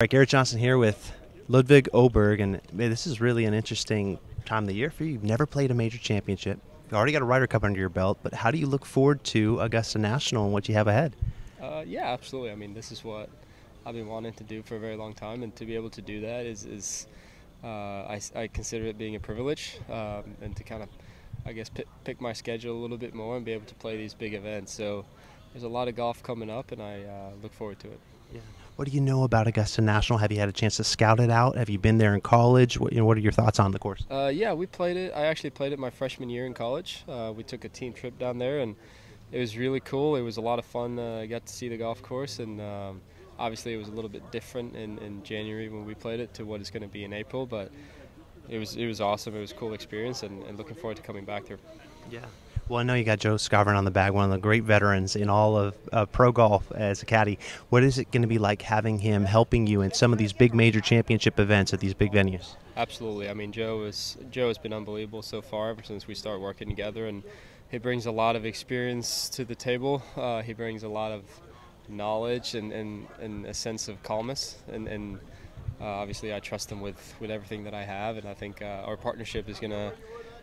Right, Garrett Johnson here with Ludvig Aberg, and man, this is really an interesting time of the year for you. You've never played a major championship. You've already got a Ryder Cup under your belt, but how do you look forward to Augusta National and what you have ahead? Yeah, absolutely. I mean, this is what I've been wanting to do for a very long time, and to be able to do that I consider it being a privilege, and to kind of, I guess, pick my schedule a little bit more and be able to play these big events. So there's a lot of golf coming up, and I look forward to it. Yeah. What do you know about Augusta National? Have you had a chance to scout it out? Have you been there in college? What are your thoughts on the course? Yeah, we played it. I actually played it my freshman year in college. We took a team trip down there, and it was really cool. It was a lot of fun. I got to see the golf course, and obviously it was a little bit different in January when we played it to what it's going to be in April. But it was awesome. It was a cool experience, and looking forward to coming back there. Yeah. Well, I know you got Joe Skovron on the bag, one of the great veterans in all of pro golf as a caddy. What is it going to be like having him helping you in some of these big major championship events at these big venues? Absolutely. I mean, Joe has been unbelievable so far ever since we started working together, and he brings a lot of experience to the table. He brings a lot of knowledge and a sense of calmness, and obviously I trust him with everything that I have, and I think our partnership is going to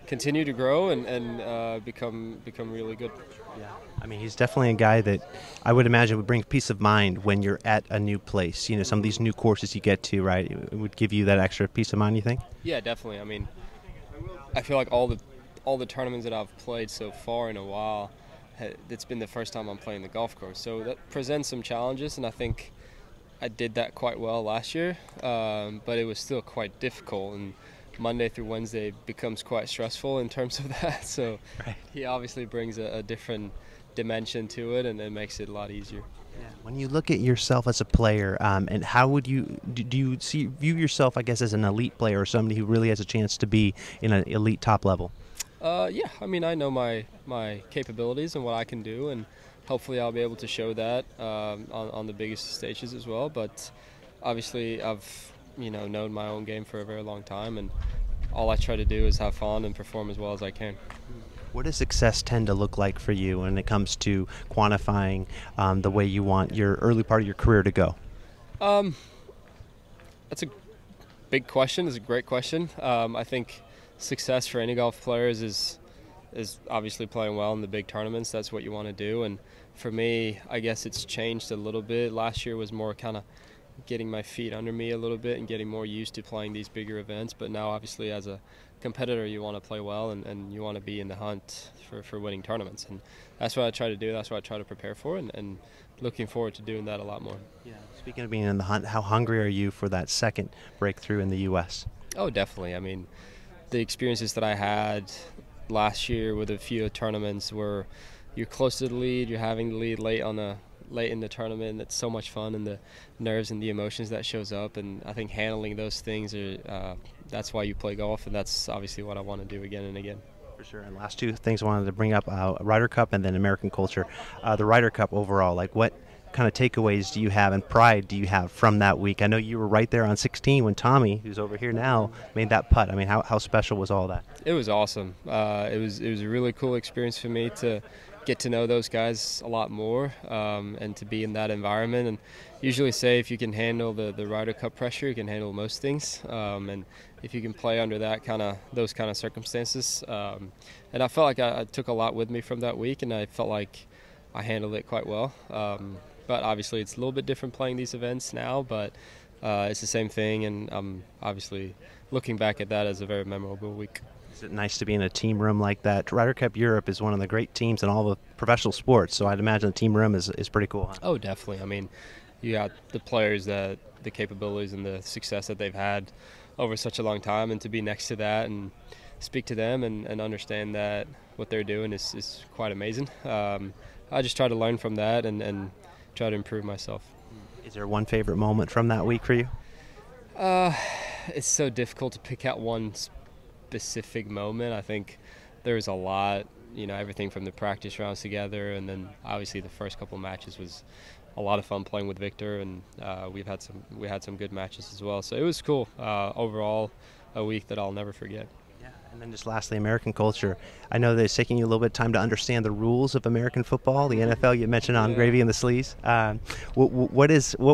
continue to grow and become really good. Yeah, I mean, he's definitely a guy that I would imagine would bring peace of mind when you're at a new place. You know, some of these new courses you get to, right? It would give you that extra peace of mind, you think? Yeah, definitely. I mean, I feel like all the tournaments that I've played so far in a while, it's been the first time I'm playing the golf course. So that presents some challenges, and I think I did that quite well last year, but it was still quite difficult. And Monday through Wednesday becomes quite stressful in terms of that. So right. He obviously brings a different dimension to it, and it makes it a lot easier. Yeah. When you look at yourself as a player, and how would you do you view yourself, I guess, as an elite player or somebody who really has a chance to be in an elite top level? Yeah, I mean, I know my capabilities and what I can do, and hopefully I'll be able to show that on the biggest stages as well. But obviously I've known my own game for a very long time, and all I try to do is have fun and perform as well as I can. What does success tend to look like for you when it comes to quantifying the way you want your early part of your career to go? That's a big question. It's a great question. I think success for any golf players is obviously playing well in the big tournaments. That's what you want to do. And for me, I guess it's changed a little bit. Last year was more kind of getting my feet under me a little bit and getting more used to playing these bigger events. But now, obviously, as a competitor, you want to play well, and you want to be in the hunt for winning tournaments. And that's what I try to do. That's what I try to prepare for, and looking forward to doing that a lot more. Yeah. Speaking of being in the hunt, how hungry are you for that second breakthrough in the U.S.? Oh, definitely. I mean, the experiences that I had last year with a few tournaments where you're close to the lead, you're having the lead late in the tournament, and it's so much fun, and the nerves and the emotions that shows up, and I think handling those things that's why you play golf, and that's obviously what I want to do again and again. For sure. And last two things I wanted to bring up, Ryder Cup and then American culture. The Ryder Cup overall, like what kind of takeaways do you have and pride do you have from that week? I know you were right there on 16 when Tommy, who's over here now, made that putt. I mean, how special was all that? It was awesome. It was a really cool experience for me to get to know those guys a lot more, and to be in that environment. And usually say if you can handle the Ryder Cup pressure, you can handle most things, and if you can play under those kind of circumstances, and I felt like I took a lot with me from that week, and I felt like I handled it quite well. But obviously it's a little bit different playing these events now, but it's the same thing, and I'm obviously looking back at that as a very memorable week. Is it nice to be in a team room like that? Ryder Cup Europe is one of the great teams in all the professional sports, so I'd imagine the team room is pretty cool, huh? Oh, definitely. I mean, you got the players, the capabilities and the success that they've had over such a long time, and to be next to that and speak to them and understand that what they're doing is quite amazing. I just try to learn from that and try to improve myself. Is there one favorite moment from that week for you? It's so difficult to pick out one specific moment. I think there's a lot, everything from the practice rounds together, and then obviously the first couple matches was a lot of fun playing with Victor, and we had some good matches as well. So it was cool. Overall, a week that I'll never forget. Yeah. And then just lastly, American culture. I know that it's taking you a little bit of time to understand the rules of American football. The NFL, you mentioned on Gravy and the Sleeves. What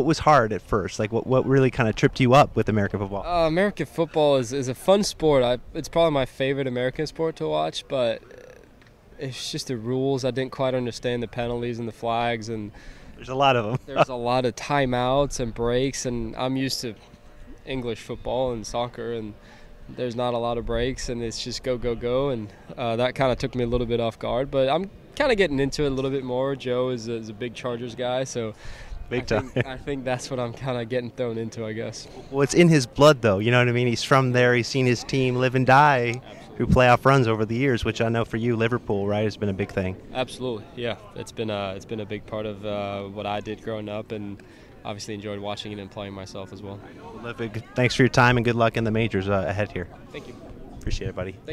was hard at first? Like what really kind of tripped you up with American football? American football is a fun sport. It's probably my favorite American sport to watch, but it's just the rules. I didn't quite understand the penalties and the flags, and There's a lot of them. there's a lot of timeouts and breaks, and I'm used to English football and soccer, and there's not a lot of breaks, and it's just go, go, go, and that kind of took me a little bit off guard. But I'm kind of getting into it a little bit more. Joe is a big Chargers guy, so I think that's what I'm kind of getting thrown into, I guess. Well, it's in his blood, though. You know what I mean? He's from there. He's seen his team live and die through playoff runs over the years, which I know for you, Liverpool, right, has been a big thing. Absolutely, yeah. It's been a big part of what I did growing up, and obviously enjoyed watching it and playing myself as well. Ludvig, thanks for your time and good luck in the majors ahead here. Thank you. Appreciate it, buddy. Thanks.